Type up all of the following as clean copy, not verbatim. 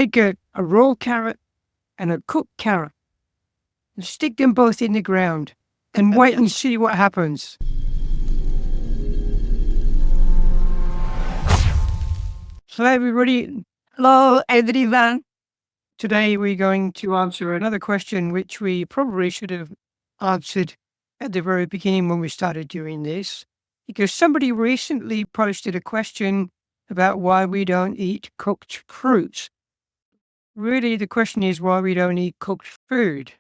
Take a raw carrot and a cooked carrot and stick them both in the ground and wait and see what happens. Hello, everybody. Hello, everyone. Today we're going to answer another question which we probably should have answered at the very beginning when we started doing this, because somebody recently posted a question about why we don't eat cooked fruit. Really, the question is why we don't eat cooked food.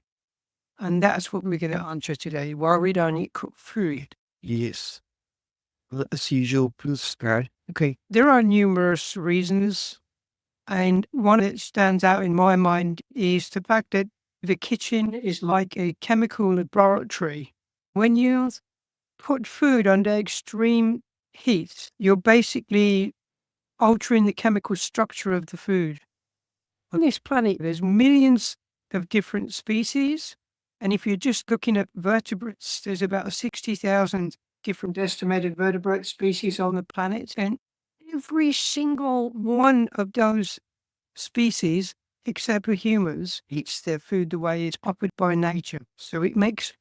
And that's what we're going to answer today, why we don't eat cooked food. Yes. Well, as usual, please start. Okay, there are numerous reasons. And one that stands out in my mind is the fact that the kitchen is like a chemical laboratory. When you put food under extreme heat, you're basically altering the chemical structure of the food. On this planet, there's millions of different species. And if you're just looking at vertebrates, there's about 60,000 different estimated vertebrate species on the planet. And every single one of those species, except for humans, eats their food the way it's offered by nature. So it makes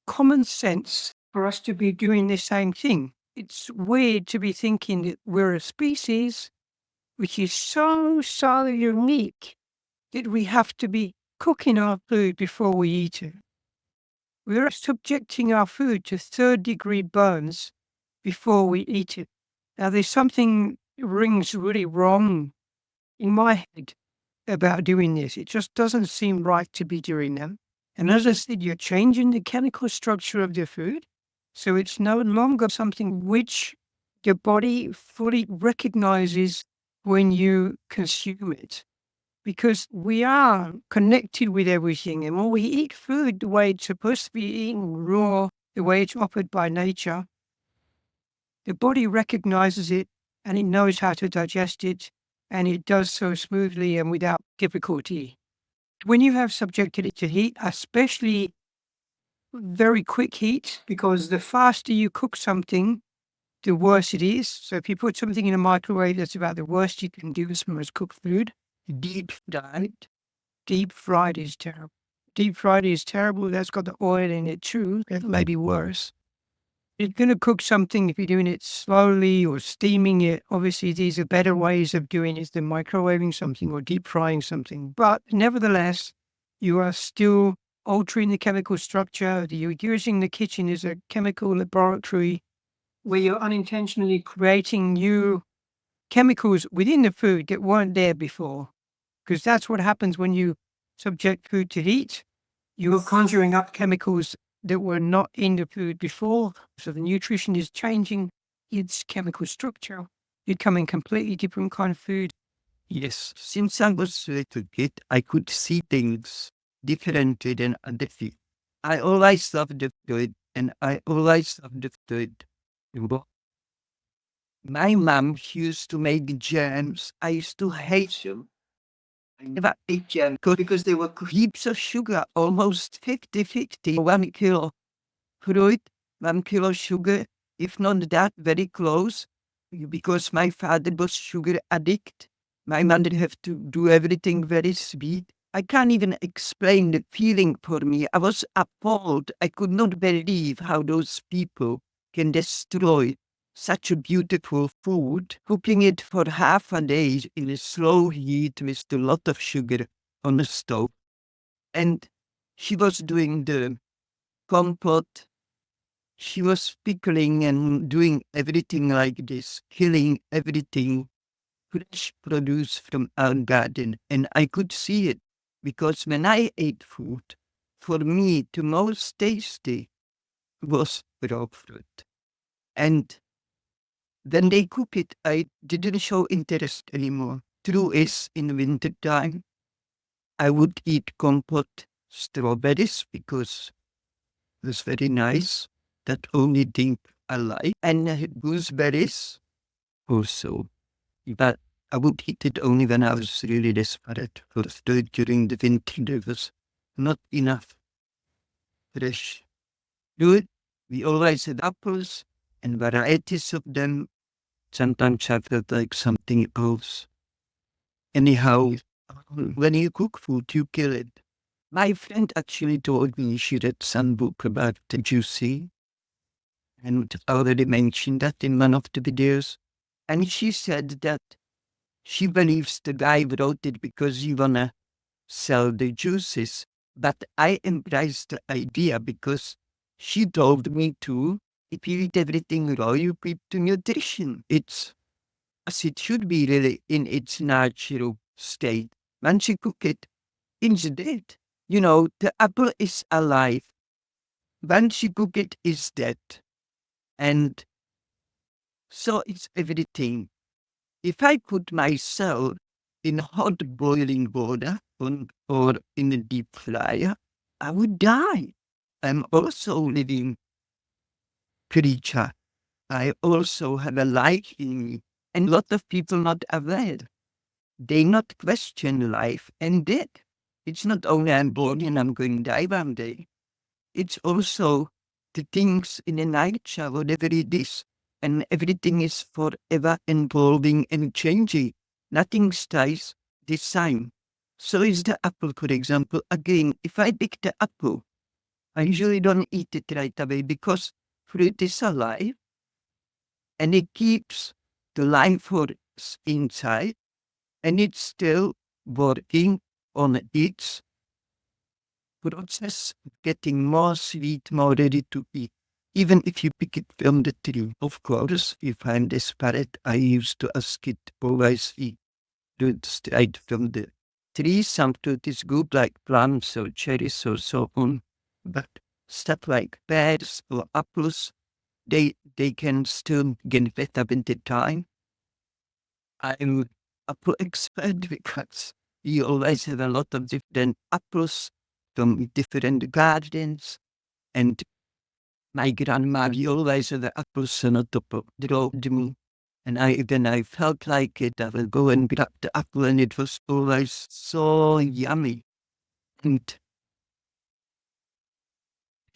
common sense for us to be doing the same thing. It's weird to be thinking that we're a species which is so unique that we have to be cooking our food before we eat it. We're subjecting our food to third-degree burns before we eat it. Now, there's something rings really wrong in my head about doing this. It just doesn't seem right to be doing that. And as I said, you're changing the chemical structure of the food. So it's no longer something which the body fully recognizes when you consume it. Because we are connected with everything. And when we eat food the way it's supposed to be eaten, raw, the way it's offered by nature, the body recognizes it and it knows how to digest it. And it does so smoothly and without difficulty. When you have subjected it to heat, especially very quick heat, because the faster you cook something, the worse it is. So if you put something in a microwave, that's about the worst you can do as far as cooked food. Deep fried is terrible. Deep fried is terrible. That's got the oil in it too. That may be worse. You're going to cook something if you're doing it slowly or steaming it. Obviously, these are better ways of doing it than microwaving something or deep frying something. But nevertheless, you are still altering the chemical structure. You're using the kitchen as a chemical laboratory where you're unintentionally creating new chemicals within the food that weren't there before. Because that's what happens when you subject food to heat. You're conjuring up chemicals that were not in the food before. So the nutrition is changing its chemical structure, becoming completely different kind of food. Yes. Since I was a little kid, I could see things differently than other people. I always loved the food, and I always loved the food. My mom used to make jams. I used to hate them. I never ate jam because they were heaps of sugar, almost 50-50, 1 kilo fruit, 1 kilo sugar, if not that, very close. Because my father was sugar addict, my mother have to do everything very sweet. I can't even explain the feeling for me. I was appalled. I could not believe how those people can destroy such a beautiful food, cooking it for half a day in a slow heat with a lot of sugar on the stove. And she was doing the compote. She was pickling and doing everything like this, killing everything, fresh produce from our garden. And I could see it because when I ate food, for me, the most tasty was raw fruit. And when they cook it, I didn't show interest anymore. True is, in winter time, I would eat compote strawberries because it was very nice. That only thing I like. And gooseberries also. But I would eat it only when I was really desperate for food during the winter. There was not enough fresh fruit. We always had apples and varieties of them. Sometimes I felt like something else. Anyhow, when you cook food, you kill it. My friend actually told me she read some book about the juicy, and I already mentioned that in one of the videos. And she said that she believes the guy wrote it because he wanna sell the juices. But I embraced the idea because she told me too, if you eat everything raw, you keep the nutrition. It's as it should be really in its natural state. Once you cook it, it's dead. You know, the apple is alive. Once you cook it, it's dead. And so it's everything. If I put myself in hot boiling water or in a deep fryer, I would die. I'm also a living creature. I also have a life in me. And a lot of people not aware. They not question life and death. It's not only I'm born and I'm going to die one day. It's also the things in a nature, whatever it is. And everything is forever evolving and changing. Nothing stays the same. So is the apple, for example. Again, if I pick the apple, I usually don't eat it right away because fruit is alive and it keeps the life force inside and it's still working on its process of getting more sweet, more ready to eat. Even if you pick it from the tree. Of course, if I'm desperate, I used to ask it always eat fruit straight from the tree. Some fruit is good, like plums or cherries or so on. But stuff like pears or apples, they can still get better with the time. I'm apple expert because you always have a lot of different apples from different gardens. And my grandma always had the apples on the top of the road to me. And I felt like it. I would go and grab the apple and it was always so yummy. And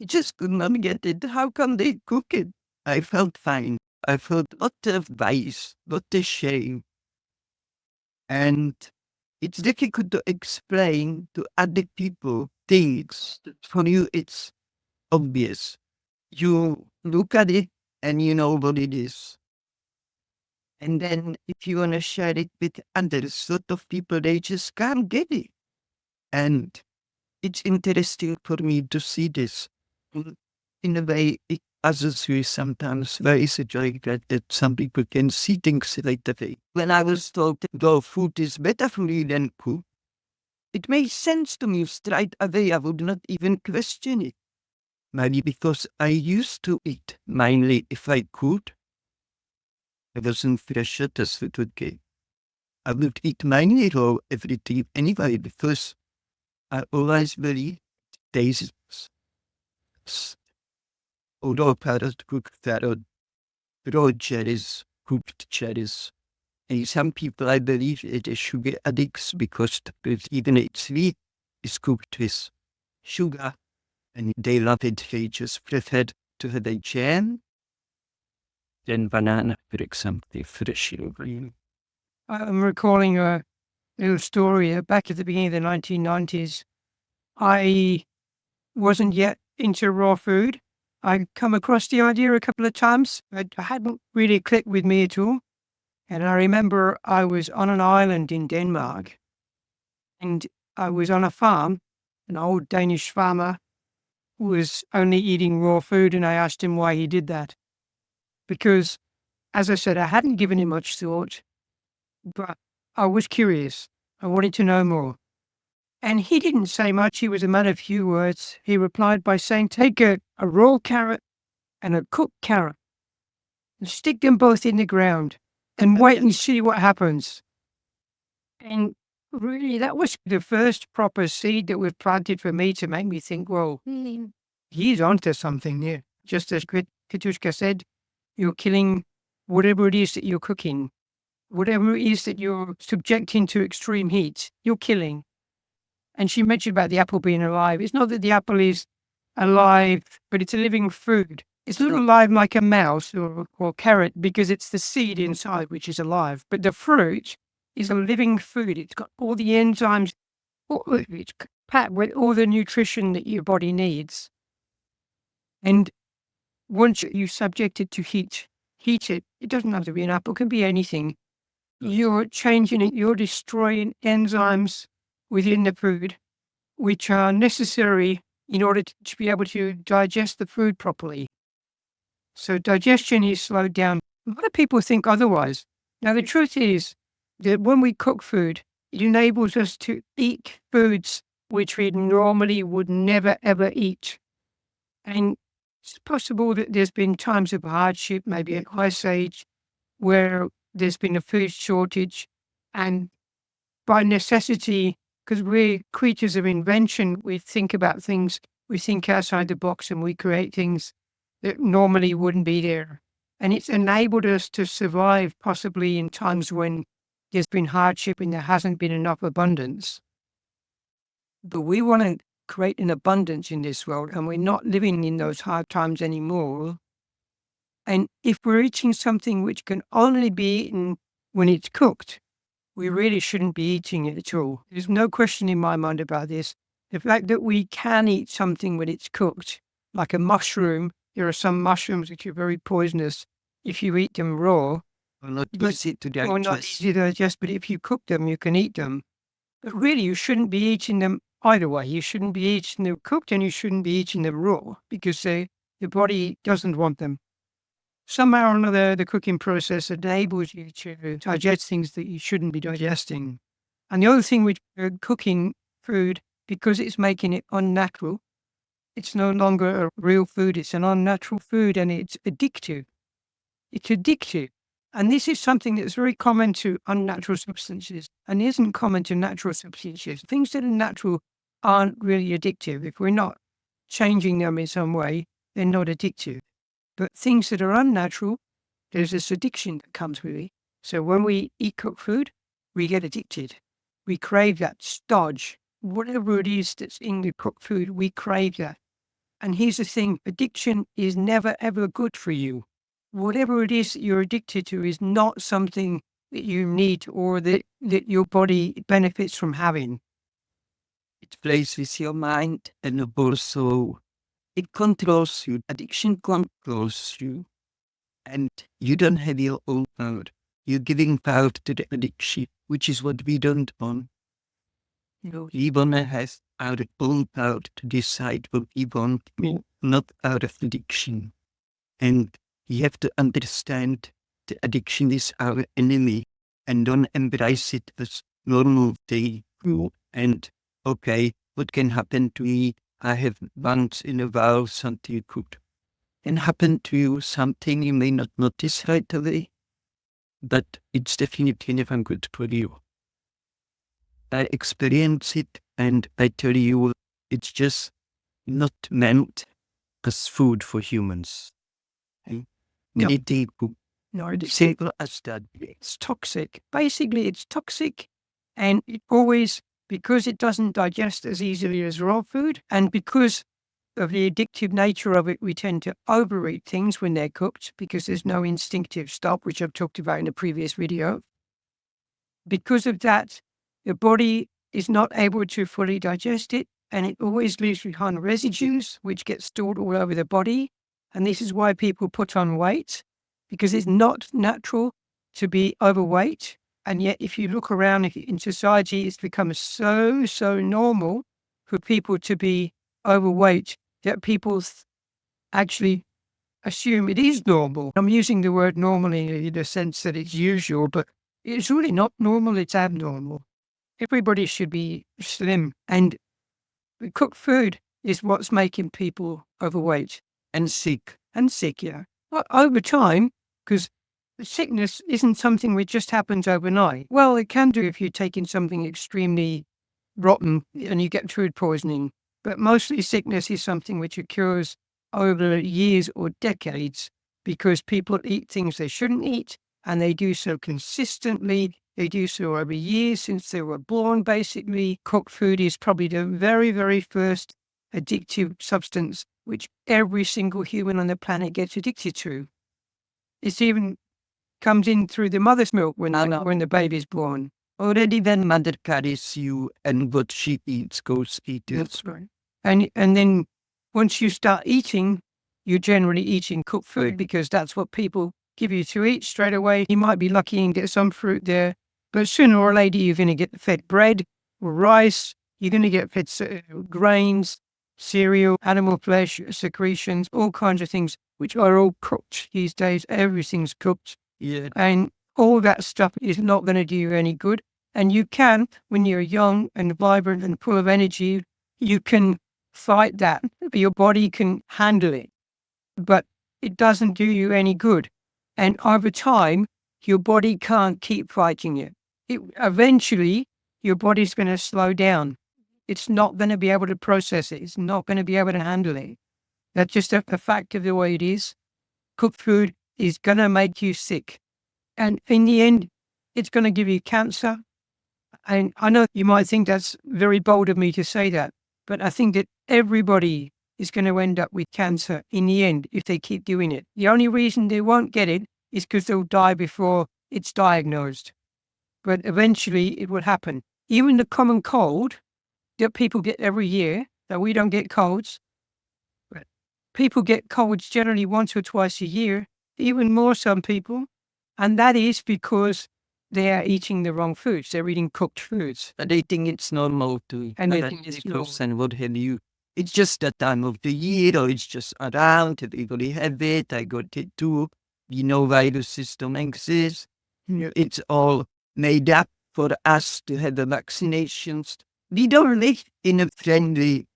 I just could not get it. How come they cook it? I felt fine. I felt what a vice, what a shame. And it's difficult to explain to other people things that for you it's obvious. You look at it and you know what it is. And then if you want to share it with others, lot of people, they just can't get it. And it's interesting for me to see this. In a way, it puzzles me sometimes. Where is it like that some people can see things right away? When I was told that raw food is better for me than cooked, it made sense to me straight away. I would not even question it. Maybe because I used to eat mainly if I could. I wasn't fresh at as it would get. I would eat mainly raw everything anyway because I always believe days raw carrot, cooked carrot, raw cherries, cooked cherries. And some people, I believe, it is sugar addicts because even it's sweet is cooked with sugar and they love it. They just prefer to have a jam than banana, for example, fresh. I'm recalling a little story back at the beginning of the 1990s. I wasn't yet into raw food. I'd come across the idea a couple of times. It hadn't really clicked with me at all. And I remember I was on an island in Denmark and I was on a farm. An old Danish farmer was only eating raw food, and I asked him why he did that. Because, as I said, I hadn't given it much thought, but I was curious. I wanted to know more. And he didn't say much. He was a man of few words. He replied by saying, take a raw carrot and a cooked carrot and stick them both in the ground and wait and see what happens. And really, that was the first proper seed that was planted for me to make me think, well, he's onto something here. Just as Katushka said, you're killing whatever it is that you're cooking, whatever it is that you're subjecting to extreme heat, you're killing. And she mentioned about the apple being alive. It's not that the apple is alive, but it's a living food. It's not alive like a mouse or carrot because it's the seed inside which is alive. But the fruit is a living food. It's got all the enzymes, it's packed with all the nutrition that your body needs. And once you subject it to heat it doesn't have to be an apple, it can be anything. You're changing it, you're destroying enzymes within the food, which are necessary in order to be able to digest the food properly. So digestion is slowed down. A lot of people think otherwise. Now, the truth is that when we cook food, it enables us to eat foods which we normally would never, ever eat. And it's possible that there's been times of hardship, maybe at Ice Age, where there's been a food shortage. And by necessity, because we're creatures of invention, we think about things, we think outside the box, and we create things that normally wouldn't be there. And it's enabled us to survive possibly in times when there's been hardship and there hasn't been enough abundance. But we want to create an abundance in this world, and we're not living in those hard times anymore. And if we're eating something which can only be eaten when it's cooked, we really shouldn't be eating it at all. There's no question in my mind about this. The fact that we can eat something when it's cooked, like a mushroom, there are some mushrooms which are very poisonous if you eat them raw. Or not easy to digest. Or not easy to digest, but if you cook them, you can eat them. But really, you shouldn't be eating them either way. You shouldn't be eating them cooked and you shouldn't be eating them raw because the body doesn't want them. Somehow or another, the cooking process enables you to digest things that you shouldn't be digesting. And the other thing with cooking food, because it's making it unnatural, it's no longer a real food, it's an unnatural food, and it's addictive. It's addictive. And this is something that's very common to unnatural substances and isn't common to natural substances. Things that are natural aren't really addictive. If we're not changing them in some way, they're not addictive. But things that are unnatural, there's this addiction that comes with it. So when we eat cooked food, we get addicted. We crave that stodge. Whatever it is that's in the cooked food, we crave that. And here's the thing, addiction is never, ever good for you. Whatever it is that you're addicted to is not something that you need or that your body benefits from having. It plays with your mind, and also it controls you. Addiction controls you. And you don't have your own power. You're giving power to the addiction, which is what we don't want. We want to have our own power to decide what we want, not out of addiction. And you have to understand the addiction is our enemy and don't embrace it as normal thing. And okay, what can happen to me? I have once in a while something could can happen to you, something you may not notice right away, but it's definitely never good for you. I experience it and I tell you, it's just not meant as food for humans. No. Many people, No, it's simple as that. It's toxic. Basically, it's toxic, and it always, because it doesn't digest as easily as raw food, and because of the addictive nature of it, we tend to overeat things when they're cooked because there's no instinctive stop, which I've talked about in a previous video. Because of that, the body is not able to fully digest it, and it always leaves behind residues, which get stored all over the body. And this is why people put on weight, because it's not natural to be overweight. And yet, if you look around in society, it's become so normal for people to be overweight that people actually assume it is normal. I'm using the word normally in the sense that it's usual, but it's really not normal, it's abnormal. Everybody should be slim, and cooked food is what's making people overweight. And sick. And sick, yeah. Well, over time, because sickness isn't something which just happens overnight. Well, it can do if you're taking something extremely rotten and you get food poisoning. But mostly sickness is something which occurs over years or decades because people eat things they shouldn't eat, and they do so consistently. They do so over years since they were born, basically. Cooked food is probably the very, very first addictive substance which every single human on the planet gets addicted to. It even comes in through the mother's milk when the baby's born. already then mother carries you, and what she eats goes eat it. That's right. And then once you start eating, you're generally eating cooked food because that's what people give you to eat straight away. You might be lucky and get some fruit there, but sooner or later you're going to get fed bread or rice. You're going to get fed grains, cereal, animal flesh, secretions, all kinds of things, which are all cooked these days. Everything's cooked. Yeah. And all that stuff is not going to do you any good. And you can, when you're young and vibrant and full of energy, you can fight that. Your body can handle it, but it doesn't do you any good. And over time, your body can't keep fighting it. Eventually, your body's going to slow down. It's not going to be able to process it. It's not going to be able to handle it. That's just a fact of the way it is. Cooked food is going to make you sick. And in the end, it's going to give you cancer. And I know you might think that's very bold of me to say that, but I think that everybody is going to end up with cancer in the end if they keep doing it. The only reason they won't get it is because they'll die before it's diagnosed. But eventually it will happen. Even the common cold that people get every year, that we don't get colds, but people get colds generally once or twice a year, even more some people. And that is because they are eating the wrong foods. They're eating cooked foods. And they think it's normal to And they have think it's pickles and what have you. It's just that time of the year, or it's just around. Everybody have it. I got it too. We know why the system exists. It's all made up for us to have the vaccinations. We don't live in a friendly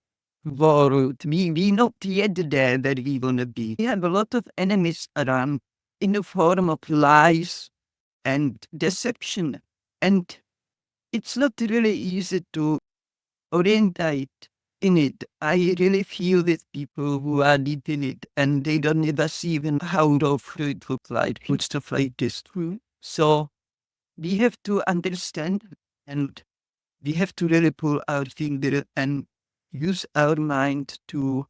world. We not yet there where we want to be. We have a lot of enemies around in the form of lies and deception. And it's not really easy to orientate in it. I really feel with people who are deep in it and they don't ever see even how raw fruit looks like and stuff like this. So we have to understand, and we have to really pull our finger and use our mind to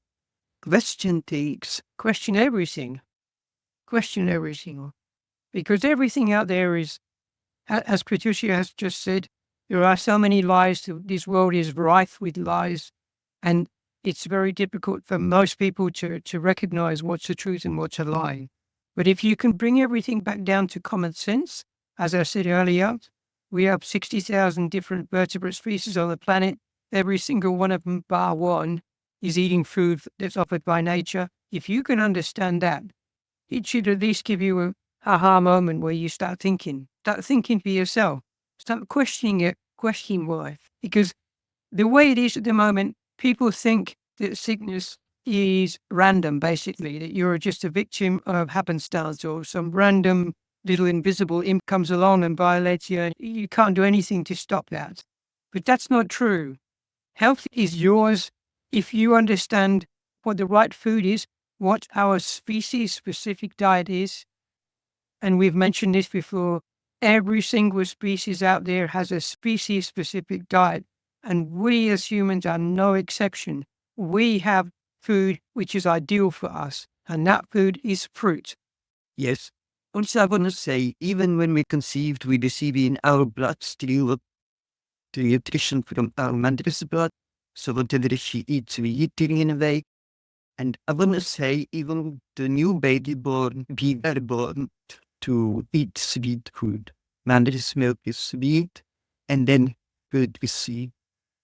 question things. Question everything. Question everything. Because everything out there is, as Patricia has just said, there are so many lies. This world is rife with lies. And it's very difficult for most people to recognize what's the truth and what's a lie. But if you can bring everything back down to common sense, as I said earlier, we have 60,000 different vertebrate species on the planet. Every single one of them, bar one, is eating food that's offered by nature. If you can understand that, it should at least give you a aha moment where you start thinking for yourself, start questioning it, questioning why. Because the way it is at the moment, people think that sickness is random, basically, that you're just a victim of happenstance or some random little invisible imp comes along and violates you. You can't do anything to stop that. But that's not true. Health is yours if you understand what the right food is, what our species-specific diet is. And we've mentioned this before. Every single species out there has a species-specific diet. And we as humans are no exception. We have food which is ideal for us. And that food is fruit. Yes. Also, I want to say, even when we conceived, we receive in our blood still the nutrition from our mother's blood. So whatever she eats, we eat it in a way. And I want to say, even the new baby born, we are born to eat sweet food. Mother's milk is sweet, and then food is sweet.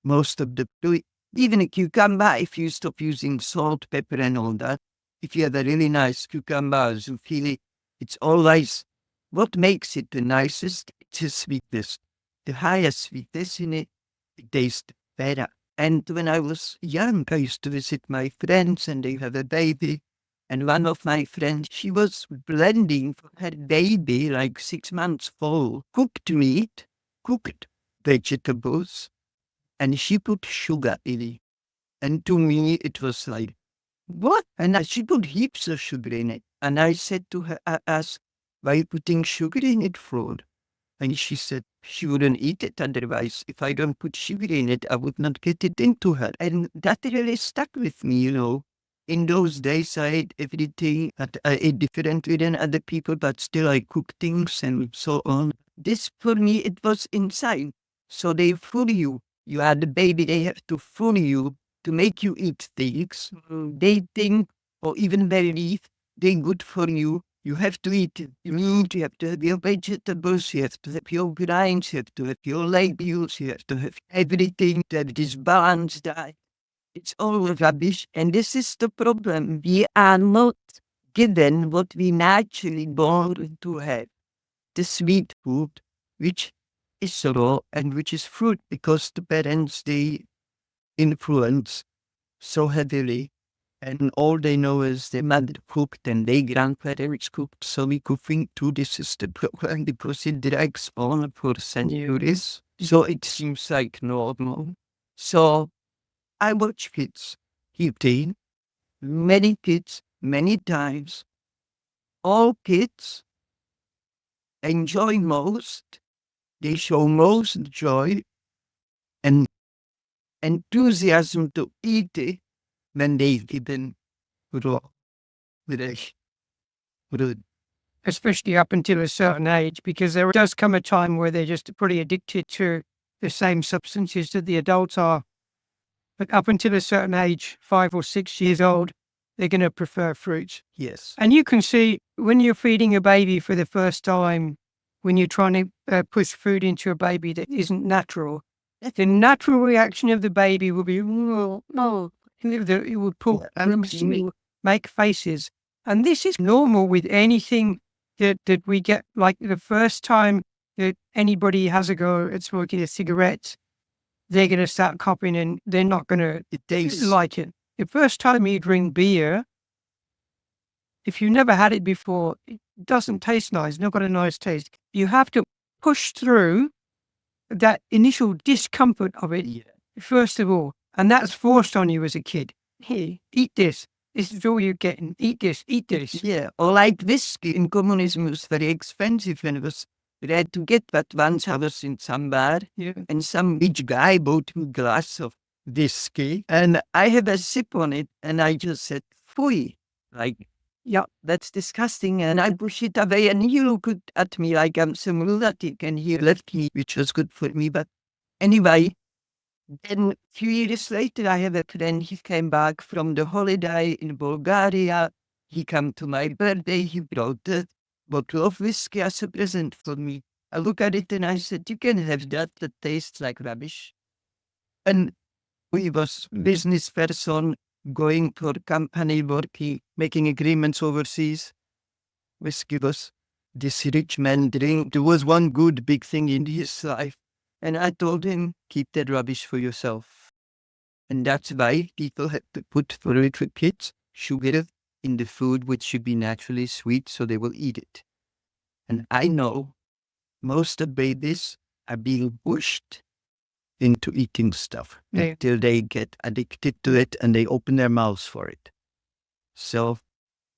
Most of the food, even a cucumber, if you stop using salt, pepper, and all that, if you have a really nice cucumber, you feel it. It's always what makes it the nicest. It's the sweetness. The higher sweetness in it, it tastes better. And when I was young, I used to visit my friends and they had a baby. And one of my friends, she was blending for her baby, like 6 months old, cooked meat, cooked vegetables, and she put sugar in it. And to me, it was like, what? And she put heaps of sugar in it. And I said to her, I asked, why are you putting sugar in it for? And she said she wouldn't eat it otherwise. If I don't put sugar in it, I would not get it into her. And that really stuck with me, you know. In those days, I ate everything. I ate differently than other people, but still I cooked things and so on. this for me, it was insane. So they fool you. You had the baby, they have to fool you to make you eat things. They think, or even believe, they're good for you. You have to eat meat, you have to have your vegetables, you have to have your grains, you have to have your legumes, you have to have everything that is balanced diet. It's all rubbish. And this is the problem. We are not given what we naturally born to have. The sweet food, which is raw and which is fruit, because the parents, they influence so heavily. And all they know is their mother cooked and their grandparents cooked. So we could think too, this is the problem because it drags on for centuries. So it seems like normal. So I watch kids eating, many kids, many times. All kids enjoy most. They show most joy and enthusiasm to eat it when they've given raw, fresh food. Especially up until a certain age, because there does come a time where they're just pretty addicted to the same substances that the adults are. But up until a certain age, 5 or 6 years old, they're going to prefer fruits. Yes. And you can see when you're feeding a baby for the first time, when you're trying to push food into a baby that isn't natural, the natural reaction of the baby will be, oh, no. It will pull, make faces. And this is normal with anything that we get. Like the first time that anybody has a go at smoking a cigarette, they're going to start copying and they're not going to like it. The first time you drink beer, if you never had it before, it doesn't taste nice. It's not got a nice taste. You have to push through that initial discomfort of it, first of all. And that's forced on you as a kid. Here, eat this. This is all you're getting. Eat this, eat this. Yeah, or like whiskey in communism was very expensive and it was, we had to get that once. I was in some bar and some rich guy bought me a glass of whiskey and I had a sip on it and I just said, "Fui," like, yeah, that's disgusting. And I pushed it away and he looked at me like I'm some lunatic and he left me, which was good for me. But anyway, then a few years later, I have a friend, he came back from the holiday in Bulgaria. He came to my birthday, he brought a bottle of whiskey as a present for me. I look at it and I said, "You can have that tastes like rubbish." And we was business person going for company working, making agreements overseas. Whiskey was this rich man drink. There was one good big thing in his life. And I told him, "Keep that rubbish for yourself." And that's why people have to put for little kids sugar in the food which should be naturally sweet so they will eat it. And I know most of babies are being pushed into eating stuff until they get addicted to it and they open their mouths for it. So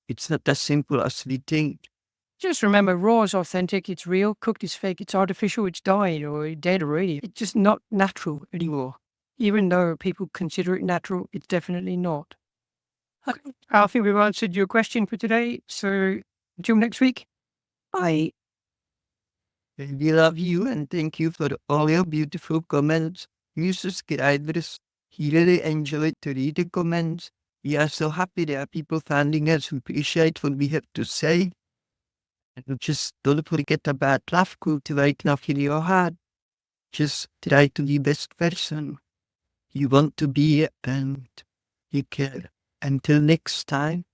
it's not as simple as we think. Just remember, raw is authentic, it's real, cooked is fake, it's artificial, it's dyed or dead already. It's just not natural anymore. Even though people consider it natural, it's definitely not. Okay. I think we've answered your question for today. So until next week, bye. We love you and thank you for all your beautiful comments. You subscribers, he really enjoyed to read the comments. We are so happy there are people finding us who appreciate what we have to say. And just don't forget about laugh cultivate enough in your heart. Just try to be the best person you want to be and you care. Until next time.